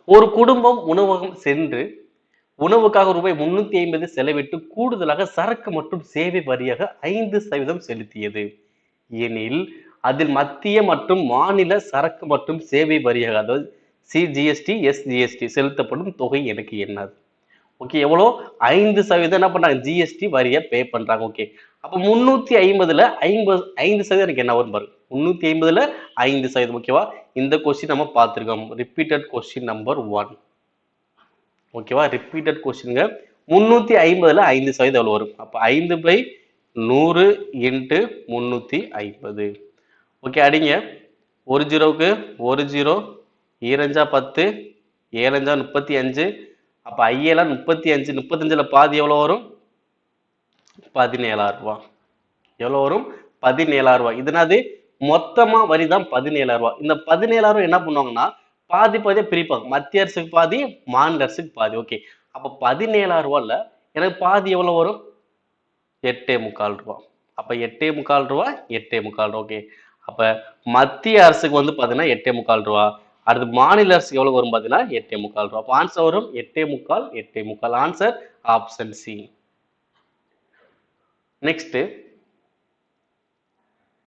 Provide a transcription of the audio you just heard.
ஒரு குடும்பம் உணவகம் சென்று உணவுக்காக ரூபாய் 350 செலவிட்டு கூடுதலாக சரக்கு மற்றும் சேவை வரியாக 5% செலுத்தியது எனில் அதில் மத்திய மற்றும் மாநில சரக்கு மற்றும் சேவை வரியாக அதாவது சிஜிஎஸ்டி எஸ்ஜிஎஸ்டி செலுத்தப்படும் தொகை எனக்கு என்னது ஓகே எவ்வளோ 5% என்ன பண்றாங்க ஜிஎஸ்டி வரியை பே பண்றாங்க ஓகே அப்ப 350ல 5% எனக்கு என்ன வரும் பாருங்க 350ல 5% ஓகேவா இந்த கொஸ்டின் நம்ம பார்த்திருக்கோம் ரிப்பீட்டட் கொஸ்டின் நம்பர் 1 ஓகேவா ரிப்பீட்டட் கொஸ்டின்ங்க 350ல 5% எவ்வளவு வரும் அப்ப 5/100 இன்ட்டு 350 ஓகே அடிங்க ஒரு ஜீரோவுக்கு ஒரு ஜீரோ ஈரஞ்சா 10 ஏழஞ்சா 35 அப்ப ஐயெல்லாம் 35 35ல பாதி எவ்வளவு வரும் 17,000 ரூபாய் எவ்வளவு வரும் 17,000 ரூபாய் இதனாது மொத்தமா வரிதான் 17,000 ரூபாய் இந்த 17,000 என்ன பண்ணுவாங்கன்னா பாதி பாதியா பிரிப்பாங்க மத்திய அரசுக்கு பாதி மாநில அரசுக்கு பாதி ஓகே அப்ப 17,000 ரூபாய்ல எனக்கு பாதி எவ்வளவு வரும் 8.25 ரூபாய் அப்ப 8.25 ரூபாய் 8.25 ஓகே அப்ப மத்திய அரசுக்கு வந்து பாத்தீங்கன்னா 8.25 ரூபாய் அடுத்து மாநில அரசுக்கு எவ்வளவு வரும் பாத்தீங்கன்னா 8.25 ரூபாய் அப்ப ஆன்சர் வரும் 8.25 ஆன்சர் ஆப்ஷன் சி நெக்ஸ்ட்